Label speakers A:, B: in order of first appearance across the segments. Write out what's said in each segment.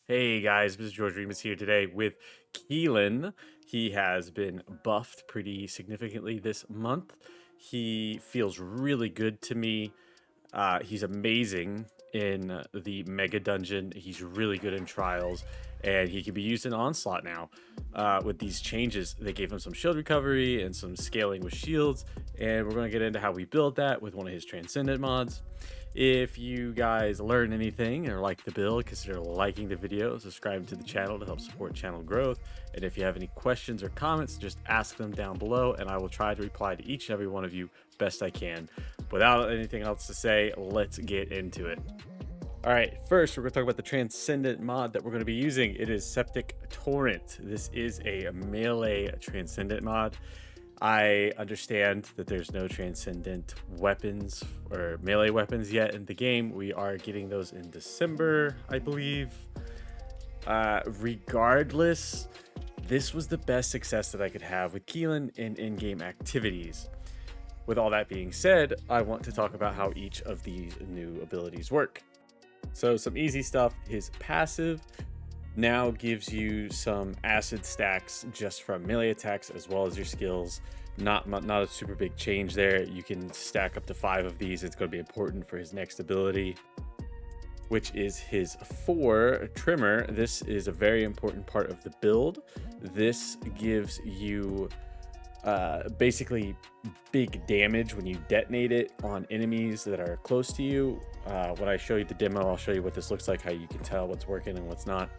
A: Hey guys, Mr. George Remus here today with Keelan. He has been buffed pretty significantly this month. He feels really good to me. He's amazing in the Mega Dungeon. He's really good in Trials, and he can be used in Onslaught now. With these changes, they gave him some shield recovery and some scaling with shields, and we're going to get into how we build that with one of his Transcendent mods. If you guys learn anything or like the build, consider liking the video, subscribing to the channel to help support channel growth. And if you have any questions or comments, just ask them down below, and I will try to reply to each and every one of you best I can. Without anything else to say, let's get into it. All right, first we're going to talk about the Transcendent mod that we're going to be using. It is Septic Torrent. This is a melee Transcendent mod. I understand that there's no Transcendent weapons or melee weapons yet in the game. We are getting those in December, I believe. Regardless, this was the best success that I could have with Keelan in in-game activities. With all that being said, I want to talk about how each of these new abilities work. So some easy stuff. His passive now gives you some acid stacks just from melee attacks as well as your skills. Not a super big change there. You can stack up to 5 of these. It's going to be important for his next ability, which is his 4 trimmer. This is a very important part of the build. This gives you basically big damage when you detonate it on enemies that are close to you. When I show you the demo, I'll show you what this looks like, how you can tell what's working and what's not.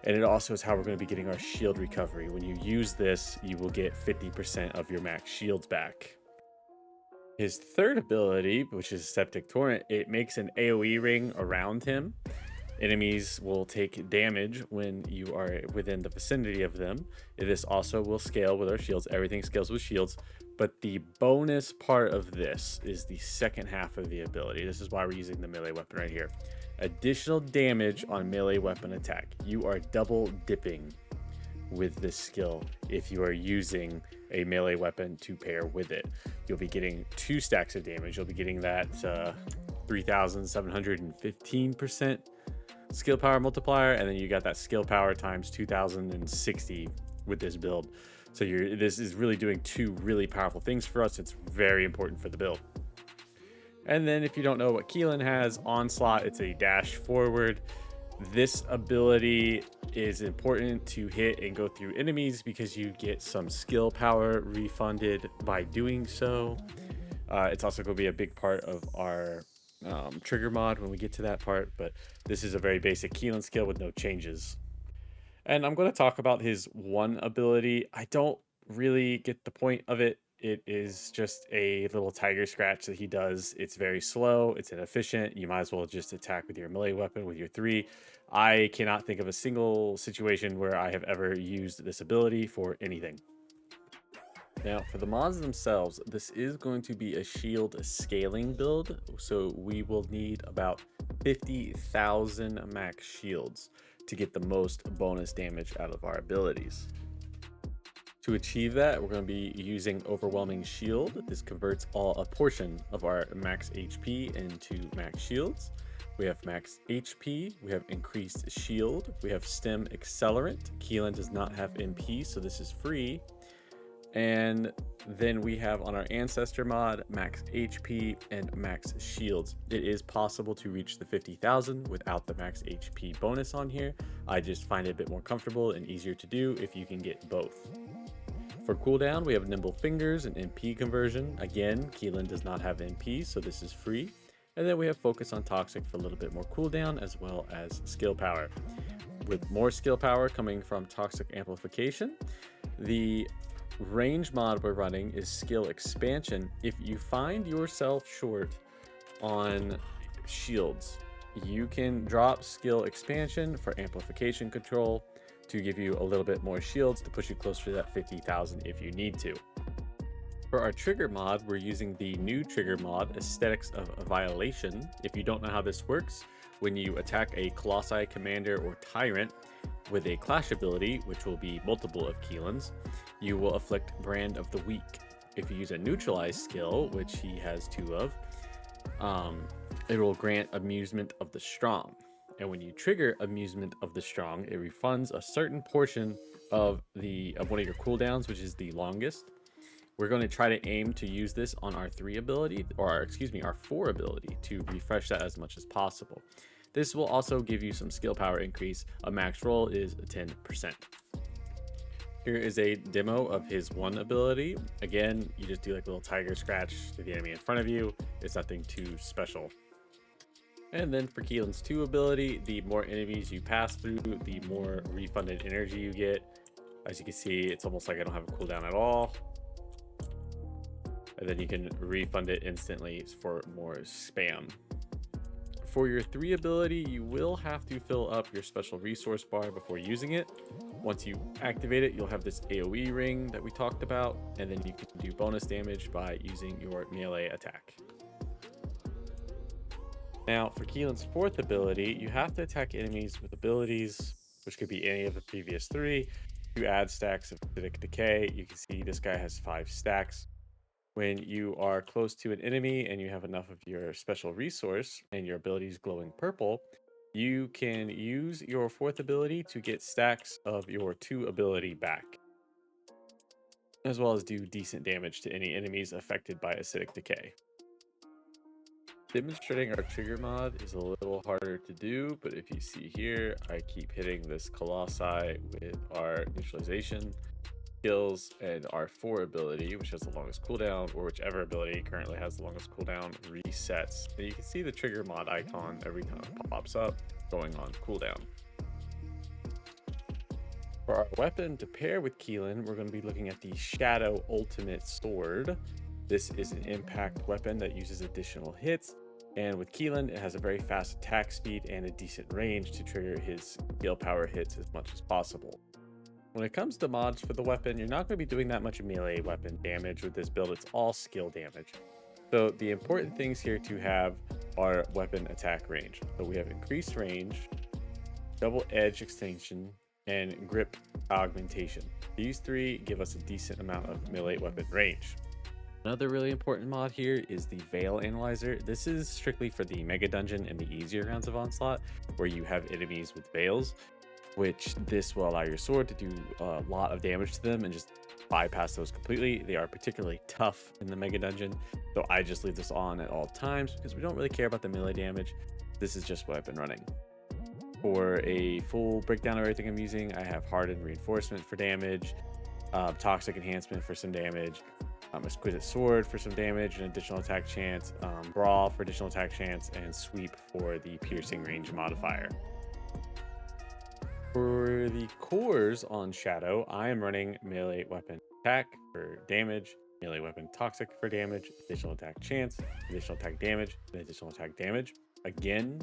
A: And it also is how we're going to be getting our shield recovery. When you use this, you will get 50% of your max shields back. His third ability, which is Septic Torrent, it makes an AoE ring around him. Enemies will take damage when you are within the vicinity of them. This also will scale with our shields. Everything scales with shields. But the bonus part of this is the second half of the ability. This is why we're using the melee weapon right here. Additional damage on melee weapon attack. You are double dipping with this skill if you are using a melee weapon to pair with it. You'll be getting 2 stacks of damage. You'll be getting that 3,715% skill power multiplier, and then you got that skill power times 2060 with this build. So this is really doing 2 really powerful things for us. It's very important for the build. And then if you don't know what Keelan has, Onslaught, it's a dash forward. This ability is important to hit and go through enemies because you get some skill power refunded by doing so. It's also going to be a big part of our trigger mod when we get to that part, but this is a very basic Keelan skill with no changes. And I'm going to talk about his 1 ability. I don't really get the point of it. It is just a little tiger scratch that he does. It's very slow. It's inefficient. You might as well just attack with your melee weapon with your 3. I cannot think of a single situation where I have ever used this ability for anything. Now, for the mods themselves, this is going to be a shield scaling build, so we will need about 50,000 max shields to get the most bonus damage out of our abilities. To achieve that, we're going to be using Overwhelming Shield. This converts a portion of our max HP into max shields. We have max HP, we have increased shield, we have stem accelerant. Keelan does not have MP, so this is free. And then we have on our ancestor mod max HP and max shields. It is possible to reach the 50,000 without the max HP bonus on here. I just find it a bit more comfortable and easier to do if you can get both. For cooldown, we have Nimble Fingers and MP conversion. Again, Keelan does not have MP, so this is free. And then we have Focus on Toxic for a little bit more cooldown, as well as skill power. With more skill power coming from Toxic Amplification. The range mod we're running is Skill Expansion. If you find yourself short on shields, you can drop Skill Expansion for amplification control to give you a little bit more shields to push you closer to that 50,000 if you need to. For our trigger mod, we're using the new trigger mod, Aesthetics of Violation. If you don't know how this works, when you attack a Colossi Commander or Tyrant with a Clash ability, which will be multiple of Keelan's, you will afflict Brand of the Weak. If you use a Neutralize skill, which he has 2 of, it will grant Amusement of the Strong. And when you trigger Amusement of the Strong, it refunds a certain portion of one of your cooldowns, which is the longest. We're going to try to aim to use this on our 3 ability, or our 4 ability, to refresh that as much as possible. This will also give you some skill power increase. A max roll is 10%. Here is a demo of his 1 ability. Again, you just do like a little tiger scratch to the enemy in front of you. It's nothing too special. And then for Keelan's 2 ability, the more enemies you pass through, the more refunded energy you get. As you can see, it's almost like I don't have a cooldown at all. And then you can refund it instantly for more spam. For your 3 ability, you will have to fill up your special resource bar before using it. Once you activate it, you'll have this AoE ring that we talked about, and then you can do bonus damage by using your melee attack. Now, for Keelan's 4th ability, you have to attack enemies with abilities, which could be any of the previous 3, to add stacks of acidic decay. You can see this guy has 5 stacks. When you are close to an enemy and you have enough of your special resource and your ability is glowing purple, you can use your 4th ability to get stacks of your 2 ability back, as well as do decent damage to any enemies affected by acidic decay. Demonstrating our trigger mod is a little harder to do, but if you see here, I keep hitting this colossi with our neutralization skills, and our 4 ability, which has the longest cooldown, or whichever ability currently has the longest cooldown, resets. And you can see the trigger mod icon every time it pops up going on cooldown. For our weapon to pair with Keelan, we're going to be looking at the Shadow Ultimate Sword. This is an impact weapon that uses additional hits, and with Keelan, it has a very fast attack speed and a decent range to trigger his skill power hits as much as possible. When it comes to mods for the weapon, you're not going to be doing that much melee weapon damage with this build. It's all skill damage. So the important things here to have are weapon attack range. So we have increased range, double edge extension, and grip augmentation. These 3 give us a decent amount of melee weapon range. Another really important mod here is the Veil Analyzer. This is strictly for the Mega Dungeon and the easier rounds of Onslaught, where you have enemies with veils, which this will allow your sword to do a lot of damage to them and just bypass those completely. They are particularly tough in the Mega Dungeon, so I just leave this on at all times because we don't really care about the melee damage. This is just what I've been running. For a full breakdown of everything I'm using, I have Hardened Reinforcement for damage, Toxic Enhancement for some damage, Exquisite Sword for some damage and additional attack chance, Brawl for additional attack chance, and Sweep for the piercing range modifier. For the cores on Shadow, I am running melee weapon attack for damage, melee weapon toxic for damage, additional attack chance, additional attack damage, and additional attack damage. Again,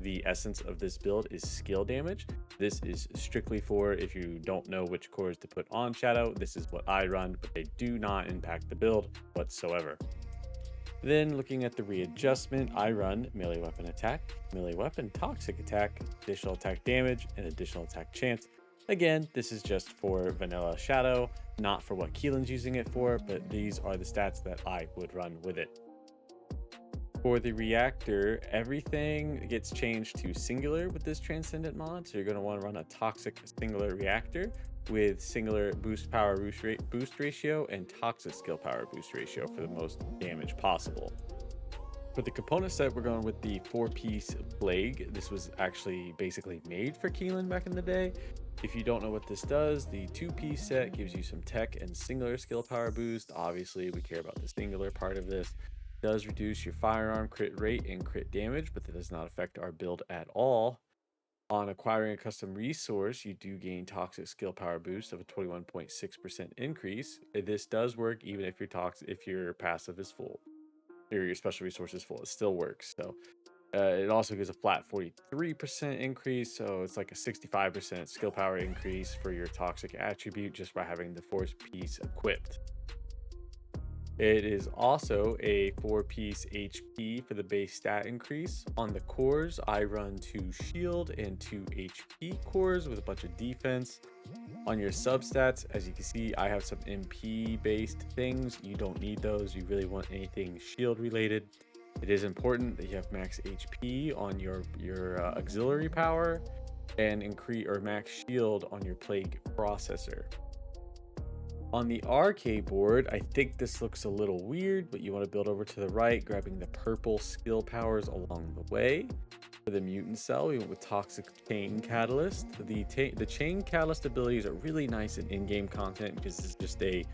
A: the essence of this build is skill damage. This is strictly for if you don't know which cores to put on Shadow. This is what I run, but they do not impact the build whatsoever. Then looking at the readjustment, I run melee weapon attack, melee weapon toxic attack, additional attack damage, and additional attack chance. Again, this is just for vanilla Shadow, not for what Keelan's using it for, but these are the stats that I would run with it. For the reactor, everything gets changed to singular with this Transcendent mod, so you're going to want to run a toxic singular reactor with singular boost power boost ratio and toxic skill power boost ratio for the most damage possible. For the component set, we're going with the 4-piece Plague. This was actually basically made for Keelan back in the day. If you don't know what this does, the 2-piece set gives you some tech and singular skill power boost. Obviously, we care about the singular part of this. It does reduce your firearm crit rate and crit damage, but that does not affect our build at all. On acquiring a custom resource, you do gain toxic skill power boost of a 21.6% increase. This does work even if your passive is full, or your special resource is full. It still works. So it also gives a flat 43% increase. So it's like a 65% skill power increase for your toxic attribute just by having the 4-piece equipped. It is also a 4-piece HP for the base stat increase. On the cores, I run 2 shield and 2 HP cores with a bunch of defense. On your substats, as you can see, I have some MP based things. You don't need those. You really want anything shield related. It is important that you have max HP on your auxiliary power and increase or max shield on your plague processor. On the arche board, I think this looks a little weird, but you want to build over to the right, grabbing the purple skill powers along the way. For the mutant cell, we went with toxic chain catalyst. The chain catalyst abilities are really nice in in-game content because it's just a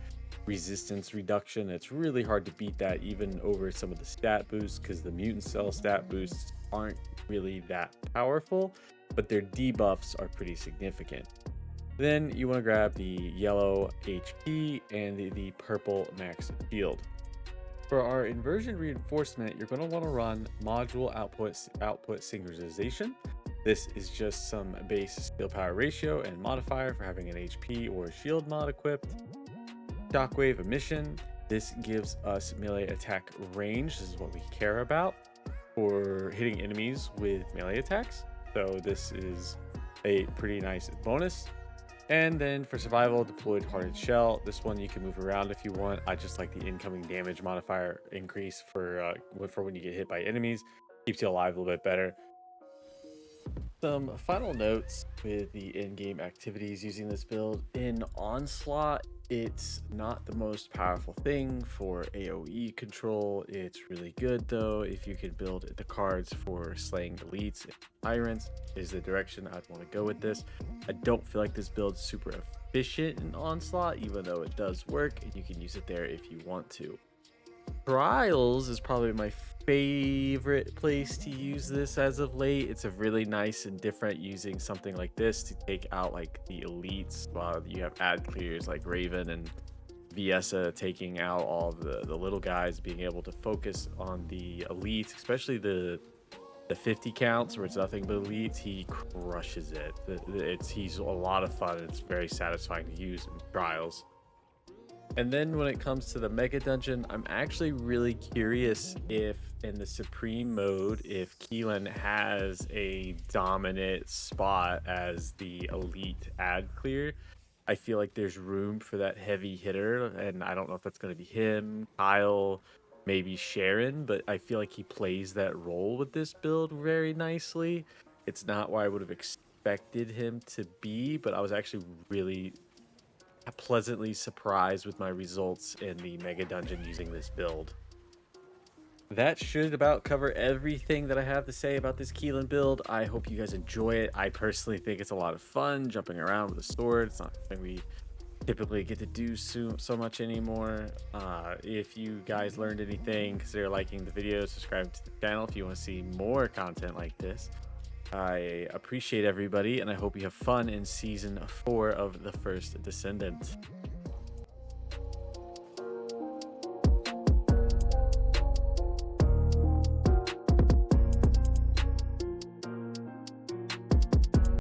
A: resistance reduction. It's really hard to beat that even over some of the stat boosts, because the mutant cell stat boosts aren't really that powerful, but their debuffs are pretty significant. Then you want to grab the yellow HP and the purple max shield. For our inversion reinforcement, you're going to want to run module output synchronization. This is just some base skill power ratio and modifier for having an HP or shield mod equipped. Shockwave emission. This gives us melee attack range. This is what we care about for hitting enemies with melee attacks. So this is a pretty nice bonus. And then for survival, deployed hardened shell. This one you can move around if you want. I just like the incoming damage modifier increase for when you get hit by enemies. Keeps you alive a little bit better. Some final notes with the in-game activities using this build. In Onslaught, it's not the most powerful thing for AoE control. It's really good though if you can build the cards for slaying elites and tyrants. Is the direction I'd want to go with this. I don't feel like this build's super efficient in Onslaught, even though it does work and you can use it there if you want to. Trials is probably my favorite place to use this as of late. It's a really nice and different using something like this to take out like the elites while you have ad clears like Raven and Viessa taking out all the little guys, being able to focus on the elites, especially the 50 counts where it's nothing but elites. He crushes it. He's a lot of fun. It's very satisfying to use in Trials. And then when it comes to the mega dungeon, I'm actually really curious if in the supreme mode, if Keelan has a dominant spot as the elite ad clear. I feel like there's room for that heavy hitter, and I don't know if that's going to be him, Kyle, maybe Sharon, but I feel like he plays that role with this build very nicely. It's not where I would have expected him to be, but I was actually really pleasantly surprised with my results in the mega dungeon using this build. That should about cover everything that I have to say about this Keelan build. I hope you guys enjoy it. I personally think it's a lot of fun jumping around with a sword. It's not something we typically get to do so much anymore. If you guys learned anything, consider liking the video, subscribe to the channel if you want to see more content like this. I appreciate everybody, and I hope you have fun in season 4 of The First Descendant.